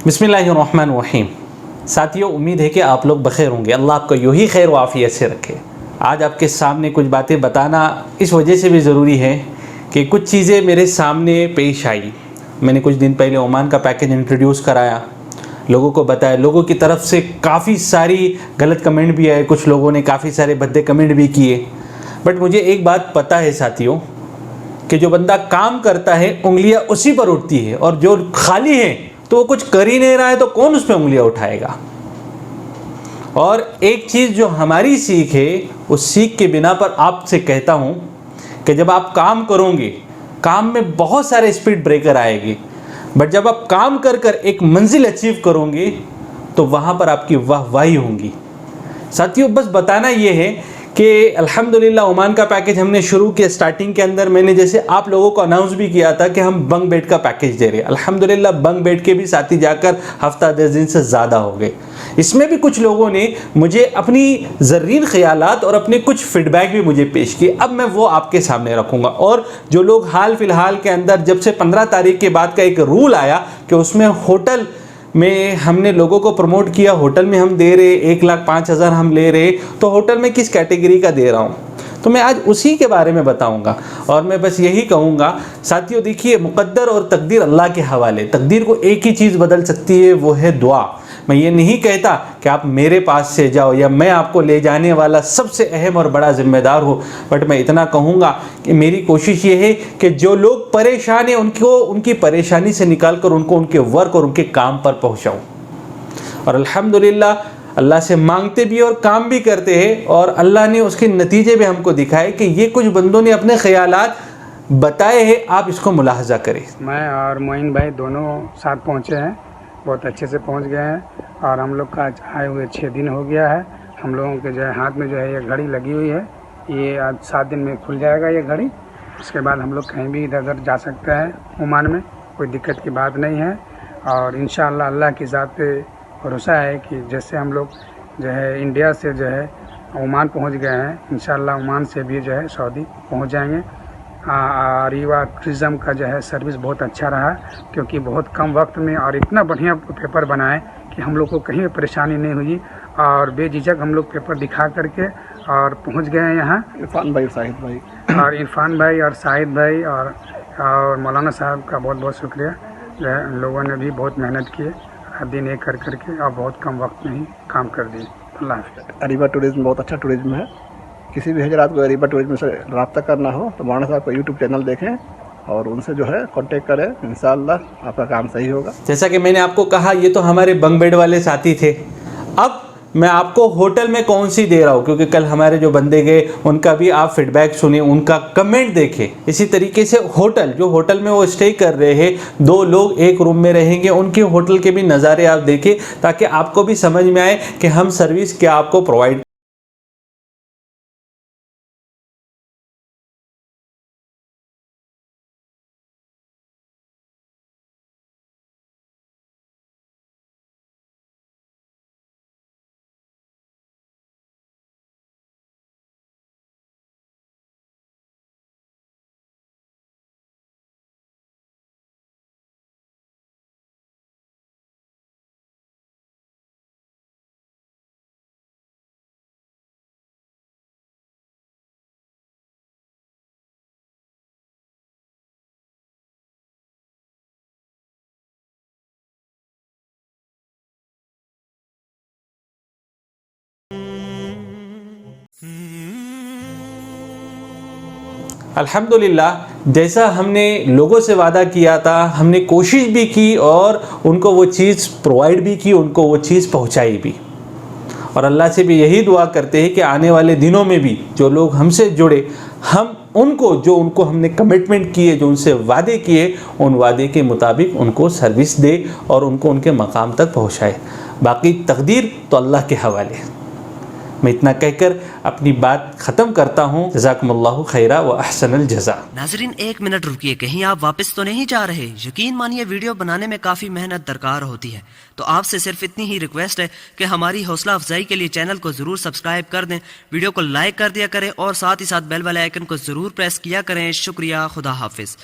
बिस्मिल्लाहिर्रहमानिर्रहीम। साथियों, उम्मीद है कि आप लोग बखैर होंगे। अल्लाह आपको यूँ ही खैर व आफियत से रखे। आज आपके सामने कुछ बातें बताना इस वजह से भी ज़रूरी है कि कुछ चीज़ें मेरे सामने पेश आई। मैंने कुछ दिन पहले ओमान का पैकेज इंट्रोड्यूस कराया, लोगों को बताया। लोगों की तरफ से काफ़ी सारी गलत कमेंट भी आए, कुछ लोगों ने काफ़ी सारे भद्दे कमेंट भी किए। बट मुझे एक बात पता है साथियों, कि जो बंदा काम करता है उंगलियां उसी पर उठती है, और जो खाली है तो वो कुछ कर ही नहीं रहा है तो कौन उस पर उंगलियां उठाएगा। और एक चीज़ जो हमारी सीख है, उस सीख के बिना पर आपसे कहता हूं कि जब आप काम करोगे, काम में बहुत सारे स्पीड ब्रेकर आएंगे, बट जब आप काम कर कर एक मंजिल अचीव करोगे तो वहां पर आपकी वाहवाही होंगी। साथियों, बस बताना ये है कि अल्हम्दुलिल्लाह ओमान का पैकेज हमने शुरू किया। स्टार्टिंग के अंदर मैंने जैसे आप लोगों को अनाउंस भी किया था कि हम बंक बेड का पैकेज दे रहे हैं। अल्हम्दुलिल्लाह बंक बेड के भी साथी जाकर हफ्ता 10 दिन से ज़्यादा हो गए। इसमें भी कुछ लोगों ने मुझे अपनी ज़र्रीन ख्यालात और अपने कुछ फीडबैक भी मुझे पेश किए। अब मैं वो आपके सामने रखूँगा। और जो लोग हाल फिलहाल के अंदर, जब से 15 तारीख के बाद का एक रूल आया कि उसमें होटल में हमने लोगों को प्रमोट किया, होटल में हम दे रहे 1,05,000 हम ले रहे, तो होटल में किस कैटेगरी का दे रहा हूँ, तो मैं आज उसी के बारे में बताऊंगा। और मैं बस यही कहूँगा साथियों, देखिए, मुकद्दर और तकदीर अल्लाह के हवाले। तकदीर को एक ही चीज़ बदल सकती है, वो है दुआ। मैं ये नहीं कहता कि आप मेरे पास से जाओ या मैं आपको ले जाने वाला सबसे अहम और बड़ा जिम्मेदार हूँ, बट मैं इतना कहूँगा कि मेरी कोशिश ये है कि जो लोग परेशान हैं उनको उनकी परेशानी से निकाल कर उनको उनके वर्क और उनके काम पर पहुँचाऊँ। और अल्हम्दुलिल्लाह अल्लाह से मांगते भी और काम भी करते हैं, और अल्लाह ने उसके नतीजे भी हमको दिखाए कि ये कुछ बंदों ने अपने ख्यालात बताए हैं। आप इसको मुलाहजा करें। मैं और मोइन भाई दोनों साथ पहुँचे हैं, बहुत अच्छे से पहुँच गए हैं। और हम लोग का आज आए हुए 6 दिन हो गया है। हम लोगों के जो है हाथ में जो है ये घड़ी लगी हुई है, ये आज 7 दिन में खुल जाएगा ये घड़ी। उसके बाद हम लोग कहीं भी इधर उधर जा सकते हैं ओमान में, कोई दिक्कत की बात नहीं है। और इंशाअल्लाह अल्लाह की ज़ात पे भरोसा है कि जैसे हम लोग जो है इंडिया से जो है ओमान पहुंच गए हैं, इंशाअल्लाह ओमान से भी जो है सऊदी पहुंच जाएंगे। रीवा टूरिज़म का जो है सर्विस बहुत अच्छा रहा, क्योंकि बहुत कम वक्त में और इतना बढ़िया पेपर बनाए कि हम लोग को कहीं परेशानी नहीं हुई, और बेझिझक हम लोग पेपर दिखा करके और पहुंच गए हैं यहाँ। इरफान भाई, शाहिद भाई और इरफान भाई और शाहिद भाई और मौलाना साहब का बहुत बहुत शुक्रिया। जो है उन लोगों ने भी बहुत मेहनत की, दिन एक कर करके, और बहुत कम वक्त में ही काम कर दिए। अल्लाह हाफ़िज़। अरीबा टूरिज़्म बहुत अच्छा टूरिज़्म है। किसी भी हजरात को अरीबा टूरिज़्म से रब्ता करना हो तो मौलाना साहब का यूट्यूब चैनल देखें और उनसे जो है कांटेक्ट करें। इंशाअल्लाह आपका काम सही होगा। जैसा कि मैंने आपको कहा, ये तो हमारे बंक बेड वाले साथी थे। अब मैं आपको होटल में कौन सी दे रहा हूँ, क्योंकि कल हमारे जो बंदे गए उनका भी आप फीडबैक सुने, उनका कमेंट देखें। इसी तरीके से होटल, जो होटल में वो स्टे कर रहे हैं, 2 लोग एक रूम में रहेंगे, उनके होटल के भी नज़ारे आप देखें, ताकि आपको भी समझ में आए कि हम सर्विस क्या आपको प्रोवाइड। अल्हम्दुलिल्लाह, जैसा हमने लोगों से वादा किया था, हमने कोशिश भी की और उनको वो चीज़ प्रोवाइड भी की, उनको वो चीज़ पहुंचाई भी। और अल्लाह से भी यही दुआ करते हैं कि आने वाले दिनों में भी जो लोग हमसे जुड़े, हम उनको, जो उनको हमने कमिटमेंट किए, जो उनसे वादे किए, उन वादे के मुताबिक उनको सर्विस दे और उनको उनके मकाम तक पहुँचाए। बाकी तकदीर तो अल्लाह के हवाले। मैं इतना कहकर अपनी बात ख़त्म करता हूँ। जज़ाकुमुल्लाहु खैरा व अहसनल जज़ा। नाज़रीन, 1 मिनट रुकिए, कहीं आप वापस तो नहीं जा रहे? यकीन मानिए वीडियो बनाने में काफ़ी मेहनत दरकार होती है, तो आपसे सिर्फ इतनी ही रिक्वेस्ट है कि हमारी हौसला अफजाई के लिए चैनल को ज़रूर सब्सक्राइब कर दें, वीडियो को लाइक कर दिया करें और साथ ही साथ बेल वाले आइकन को ज़रूर प्रेस किया करें। शुक्रिया, खुदा हाफिज़।